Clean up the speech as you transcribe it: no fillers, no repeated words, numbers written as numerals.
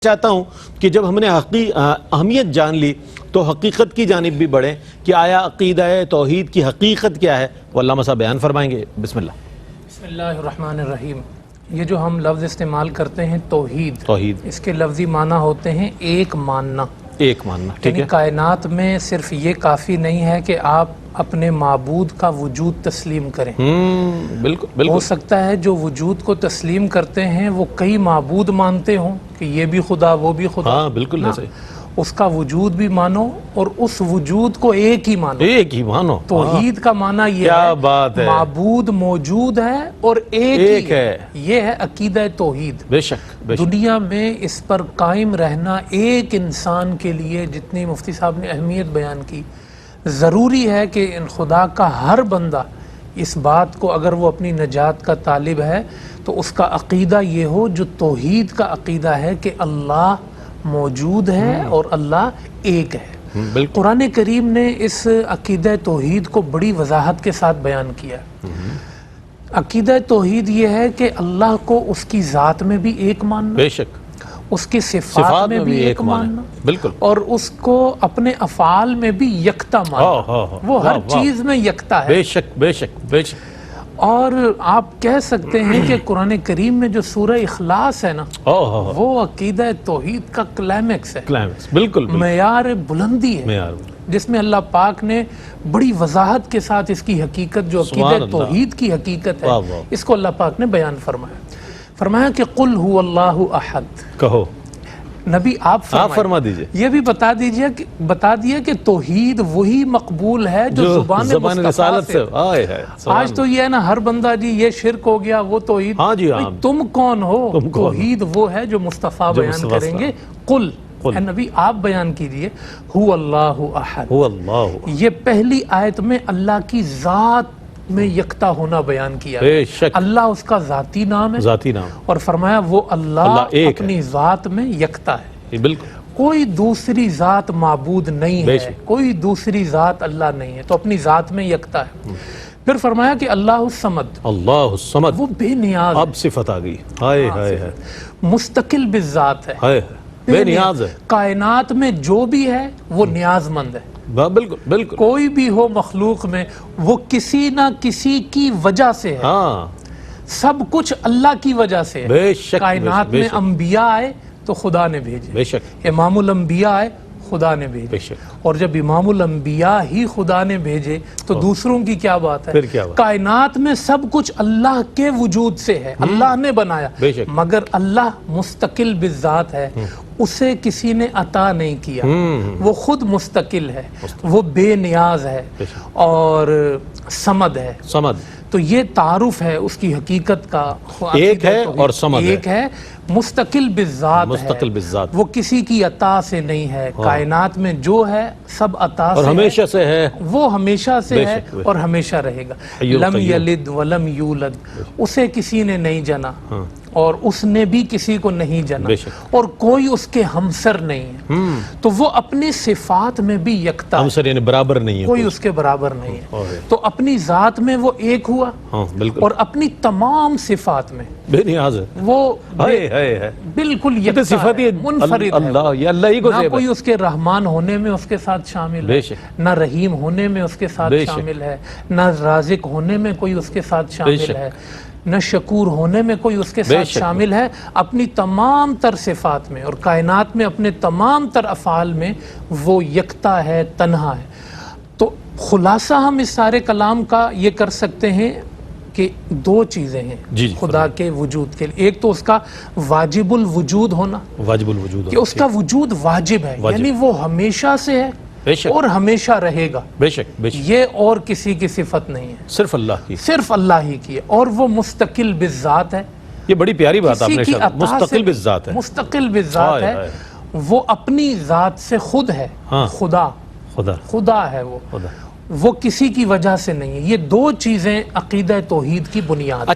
چاہتا ہوں کہ جب ہم نے اہمیت جان لی تو حقیقت کی جانب بھی بڑھیں کہ آیا عقیدہ توحید کی حقیقت کیا ہے، وہ علامہ صاحب بیان فرمائیں گے۔ بسم اللہ۔ بسم اللہ الرحمن الرحیم۔ یہ جو ہم لفظ استعمال کرتے ہیں توحید، اس کے لفظی معنی ہوتے ہیں ایک ماننا۔ ایک ماننا، ٹھیک ہے۔ کائنات میں صرف یہ کافی نہیں ہے کہ آپ اپنے معبود کا وجود تسلیم کریں۔ بالکل ہو سکتا ہے جو وجود کو تسلیم کرتے ہیں وہ کئی معبود مانتے ہوں کہ یہ بھی خدا وہ بھی خدا۔ ہاں بالکل ایسے اس کا وجود بھی مانو اور اس وجود کو ایک ہی مانو۔ ایک ہی مانو۔ توحید کا معنی یہ ہے معبود موجود ہے اور ایک ہے، یہ ہے عقیدہ توحید۔ بے شک دنیا میں اس پر قائم رہنا ایک انسان کے لیے جتنی مفتی صاحب نے اہمیت بیان کی، ضروری ہے کہ ان خدا کا ہر بندہ اس بات کو، اگر وہ اپنی نجات کا طالب ہے تو اس کا عقیدہ یہ ہو جو توحید کا عقیدہ ہے کہ اللہ موجود ہے اور اللہ ایک ہے۔ قرآن کریم نے اس عقیدہ توحید کو بڑی وضاحت کے ساتھ بیان کیا ہے۔ عقیدہ توحید یہ ہے کہ اللہ کو اس کی ذات میں بھی ایک ماننا، بے شک اس کی صفات میں بھی ایک ماننا، بالکل، اور اس کو اپنے افعال میں بھی یکتا ماننا، وہ ہر چیز میں یکتا ہے۔ بے شک بے شک بے شک۔ اور آپ کہہ سکتے ہیں کہ قرآن کریم میں جو سورہ اخلاص ہے نا، وہ عقیدہ توحید کا کلائمیکس ہے، بالکل معیار بلندی ہے، جس میں اللہ پاک نے بڑی وضاحت کے ساتھ اس کی حقیقت، جو عقیدہ توحید کی حقیقت ہے، اس کو اللہ پاک نے بیان فرمایا کہ قل هو اللہ احد۔ کہو نبی آپ فرما دیجئے، یہ بھی بتا دیا کہ توحید وہی مقبول ہے جو زبان رسالت سے۔ آج تو یہ ہے نا، ہر بندہ جی یہ شرک ہو گیا، وہ توحید۔ تم کون ہو؟ توحید وہ ہے جو مصطفیٰ بیان کریں گے۔ قل اے نبی آپ بیان کیجئے هو اللہ احد۔ یہ پہلی آیت میں اللہ کی ذات میں یکتا ہونا بیان کیا ہے۔ اللہ اس کا ذاتی نام ہے، ذاتی نام، اور فرمایا وہ اللہ اپنی ذات میں یکتا ہے۔ بالکل کوئی دوسری ذات معبود نہیں ہے، کوئی دوسری ذات اللہ نہیں ہے، تو اپنی ذات میں یکتا ہے۔ پھر فرمایا کہ اللہ الصمد، اللہ الصمد وہ بے نیاز، اب صفت آ گئی، ہائے ہائے ہائے، مستقل بالذات ہے، بے نیاز ہے۔ کائنات میں جو بھی ہے وہ نیاز مند ہے، بالکل بالکل، کوئی بھی ہو مخلوق میں وہ کسی نہ کسی کی وجہ سے ہے، سب کچھ اللہ کی وجہ سے ہے۔ کائنات میں انبیاء آئے تو خدا نے بھیجے، بے شک امام الانبیاء آئے خدا نے بھیجے، اور جب امام الانبیاء ہی خدا نے بھیجے تو دوسروں کی کیا بات ہے؟ کائنات میں سب کچھ اللہ کے وجود سے ہے، اللہ نے بنایا، مگر اللہ مستقل بالذات ہے، اسے کسی نے عطا نہیں کیا، وہ خود مستقل ہے، وہ بے نیاز ہے اور صمد ہے۔ تو یہ تعارف ہے اس کی حقیقت کا، ایک ہے اور صمد ایک ہے، مستقل بالذات ہے، وہ کسی کی عطا سے نہیں ہے۔ کائنات میں جو ہے سب عطا سے، ہمیشہ سے ہے، وہ ہمیشہ سے ہے اور ہمیشہ رہے گا۔ لم یلد ولم یولد، اسے کسی نے نہیں جنا اور اس نے بھی کسی کو نہیں جنا، اور کوئی اس کے ہمسر نہیں ہے، تو وہ اپنی صفات میں بھی یکتا ہے، ہمسر یعنی برابر نہیں ہے، کوئی اس کے برابر نہیں ہے، تو اپنی ذات میں وہ ایک ہوا اور اپنی تمام صفات میں بے نیاز ہے، وہ بالکل یکتا ہے، منفرد ہے، نہ کوئی اس کے رحمان ہونے میں اس کے ساتھ شامل ہے، نہ رحیم ہونے میں اس کے ساتھ شامل ہے، نہ رازق ہونے میں کوئی اس کے ساتھ شامل ہے، نہ شکور ہونے میں کوئی اس کے ساتھ شامل ہے۔ اپنی تمام تر صفات میں اور کائنات میں اپنے تمام تر افعال میں وہ یکتا ہے، تنہا ہے۔ تو خلاصہ ہم اس سارے کلام کا یہ کر سکتے ہیں کہ دو چیزیں ہیں خدا کے وجود کے لیے، ایک تو اس کا واجب الوجود ہونا، کہ اس کا وجود واجب ہے، یعنی وہ ہمیشہ سے ہے اور ہمیشہ رہے گا، بے شک یہ اور کسی کی صفت نہیں ہے، صرف اللہ کی، صرف اللہ ہی کی ہے، اور وہ مستقل بالذات ہے۔ یہ بڑی پیاری بات آپ نے کہا، مستقل بالذات ہے، مستقل بالذات ہے، وہ اپنی ذات سے خود ہے، خدا ہے، وہ کسی کی وجہ سے نہیں ہے۔ یہ دو چیزیں عقیدہ توحید کی بنیاد۔